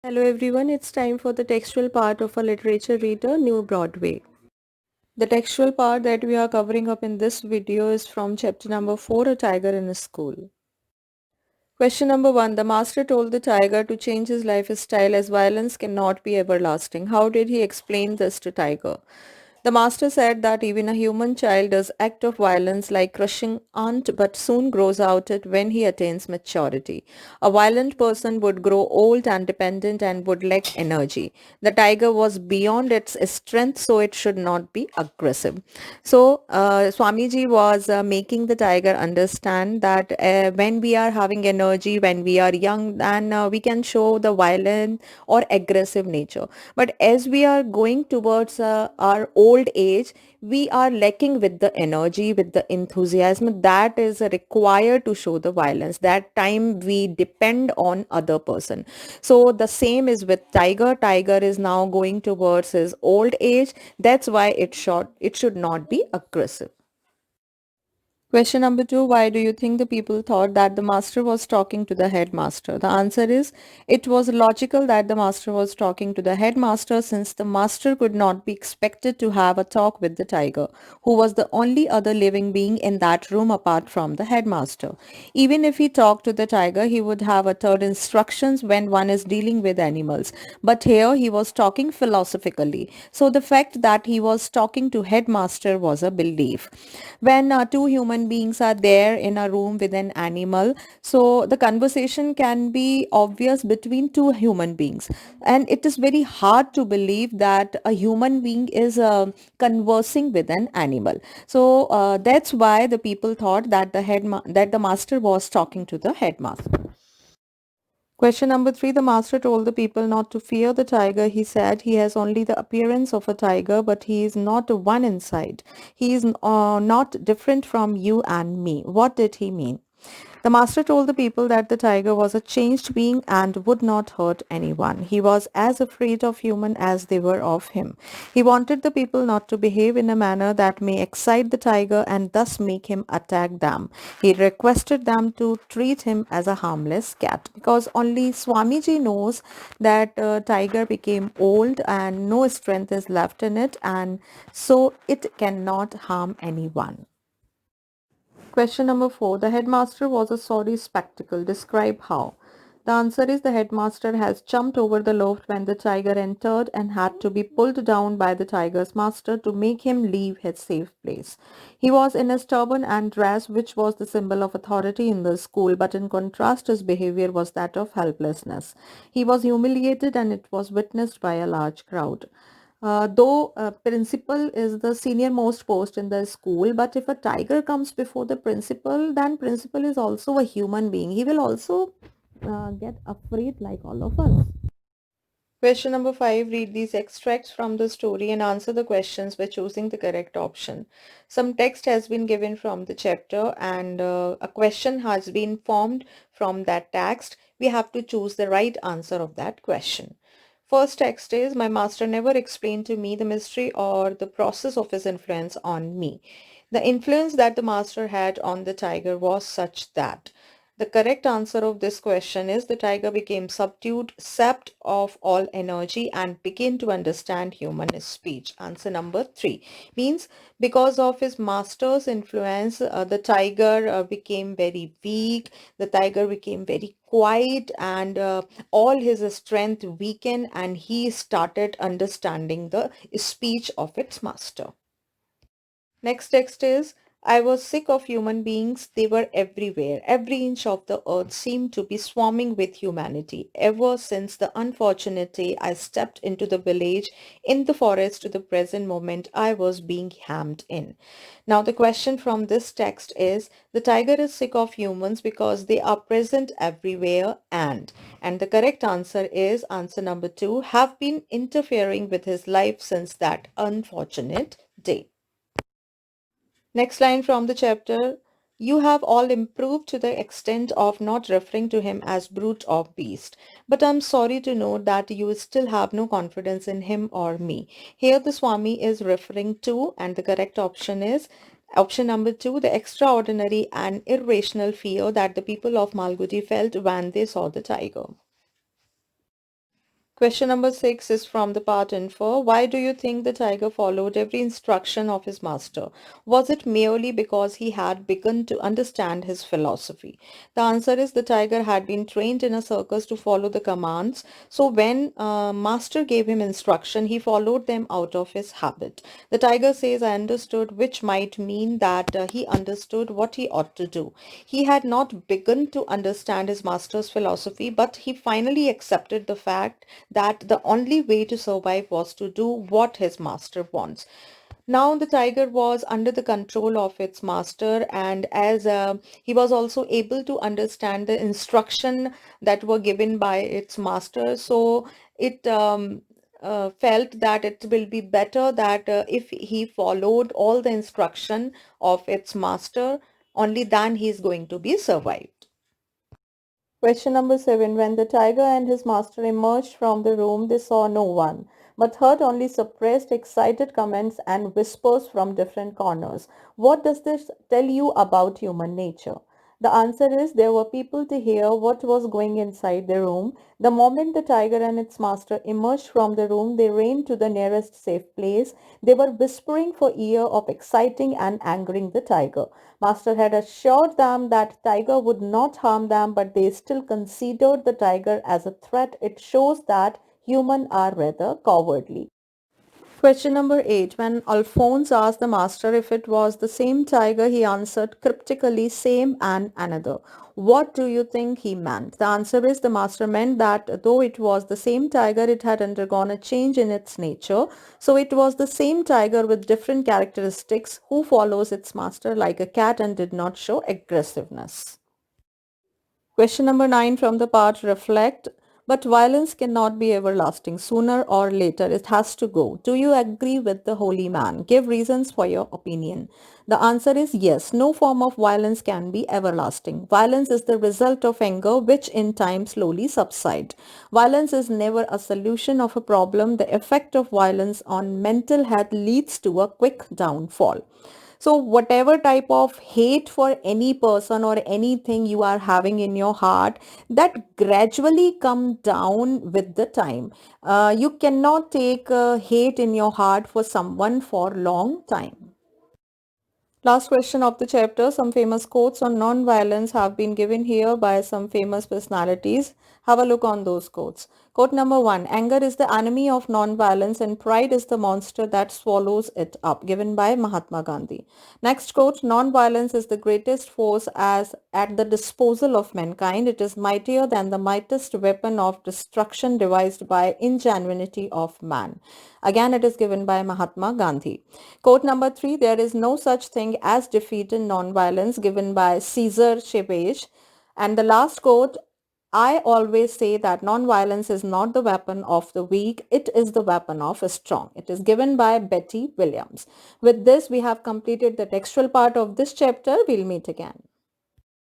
Hello everyone, it's time for the textual part of a literature reader, New Broadway. The textual part that we are covering up in this video is from chapter number 4, A Tiger in a School. Question number 1. The master told the tiger to change his lifestyle as violence cannot be everlasting. How did he explain this to Tiger? The master said that even a human child does act of violence like crushing ant but soon grows out it when he attains maturity. A violent person would grow old and dependent and would lack energy. The tiger was beyond its strength, so it should not be aggressive. So Swamiji was making the tiger understand that when we are having energy, when we are young, then we can show the violent or aggressive nature. But as we are going towards our old age, we are lacking with the energy, with the enthusiasm that is required to show the violence. That time we depend on other person. So the same is with tiger. Tiger is now going towards his old age. That's why it should not be aggressive. Question number 2. Why do you think the people thought that the master was talking to the headmaster? The answer is, it was logical that the master was talking to the headmaster since the master could not be expected to have a talk with the tiger, who was the only other living being in that room apart from the headmaster. Even if he talked to the tiger, he would have uttered instructions when one is dealing with animals. But here he was talking philosophically. So the fact that he was talking to headmaster was a belief. When two human beings are there in a room with an animal, so the conversation can be obvious between two human beings, and it is very hard to believe that a human being is conversing with an animal. So that's why the people thought that that the master was talking to the headmaster. Question number 3. The master told the people not to fear the tiger. He said he has only the appearance of a tiger, but he is not one inside. He is not different from you and me. What did he mean? The master told the people that the tiger was a changed being and would not hurt anyone. He was as afraid of human as they were of him. He wanted the people not to behave in a manner that may excite the tiger and thus make him attack them. He requested them to treat him as a harmless cat because only Swamiji knows that tiger became old and no strength is left in it, and so it cannot harm anyone. Question number 4. The headmaster was a sorry spectacle. Describe how. The answer is, the headmaster has jumped over the loft when the tiger entered and had to be pulled down by the tiger's master to make him leave his safe place. He was in his turban and dress, which was the symbol of authority in the school, but in contrast his behavior was that of helplessness. He was humiliated and it was witnessed by a large crowd. Though principal is the senior most post in the school, but if a tiger comes before the principal, then principal is also a human being. He will also get afraid like all of us. Question number 5. Read these extracts from the story and answer the questions by choosing the correct option. Some text has been given from the chapter and a question has been formed from that text. We have to choose the right answer of that question. First text is, my master never explained to me the mystery or the process of his influence on me. The influence that the master had on the tiger was such that. The correct answer of this question is, the tiger became subdued, sapped of all energy and began to understand human speech. Answer number 3 means, because of his master's influence, the tiger became very weak, the tiger became very quiet, and all his strength weakened and he started understanding the speech of its master. Next text is, I was sick of human beings. They were everywhere. Every inch of the earth seemed to be swarming with humanity. Ever since the unfortunate day I stepped into the village in the forest to the present moment, I was being hemmed in. Now the question from this text is, the tiger is sick of humans because they are present everywhere and the correct answer is answer number 2, have been interfering with his life since that unfortunate day. Next line from the chapter, you have all improved to the extent of not referring to him as brute or beast. But I'm sorry to note that you still have no confidence in him or me. Here the Swami is referring to, and the correct option is option number 2, the extraordinary and irrational fear that the people of Malgudi felt when they saw the tiger. Question number 6 is from the part info. Why do you think the tiger followed every instruction of his master? Was it merely because he had begun to understand his philosophy? The answer is the tiger had been trained in a circus to follow the commands. So when master gave him instruction, he followed them out of his habit. The tiger says, I understood, which might mean that he understood what he ought to do. He had not begun to understand his master's philosophy, but he finally accepted the fact that the only way to survive was to do what his master wants. Now the tiger was under the control of its master, and as he was also able to understand the instruction that were given by its master, so it felt that it will be better that if he followed all the instruction of its master, only then he is going to be survived. Question number 7. When the tiger and his master emerged from the room, they saw no one, but heard only suppressed, excited comments and whispers from different corners. What does this tell you about human nature? The answer is there were people to hear what was going inside the room. The moment the tiger and its master emerged from the room, they ran to the nearest safe place. They were whispering for ear of exciting and angering the tiger. Master had assured them that tiger would not harm them, but they still considered the tiger as a threat. It shows that humans are rather cowardly. Question number 8. When Alphonse asked the master if it was the same tiger, he answered cryptically, same and another. What do you think he meant? The answer is the master meant that though it was the same tiger, it had undergone a change in its nature. So it was the same tiger with different characteristics who follows its master like a cat and did not show aggressiveness. Question number 9 from the part reflect. But violence cannot be everlasting. Sooner or later, it has to go. Do you agree with the holy man? Give reasons for your opinion. The answer is yes. No form of violence can be everlasting. Violence is the result of anger, which in time slowly subside. Violence is never a solution of a problem. The effect of violence on mental health leads to a quick downfall. So whatever type of hate for any person or anything you are having in your heart, that gradually come down with the time. You cannot take hate in your heart for someone for long time. Last question of the chapter. Some famous quotes on non-violence have been given here by some famous personalities. Have a look on those quotes. Quote number 1. Anger is the enemy of non-violence and pride is the monster that swallows it up. Given by Mahatma Gandhi. Next quote. Non-violence is the greatest force as at the disposal of mankind. It is mightier than the mightiest weapon of destruction devised by ingenuity of man. Again, it is given by Mahatma Gandhi. Quote number 3, there is no such thing as defeat in non-violence, given by Cesar Chavez. And the last quote, I always say that non-violence is not the weapon of the weak, it is the weapon of a strong. It is given by Betty Williams. With this, we have completed the textual part of this chapter. We'll meet again.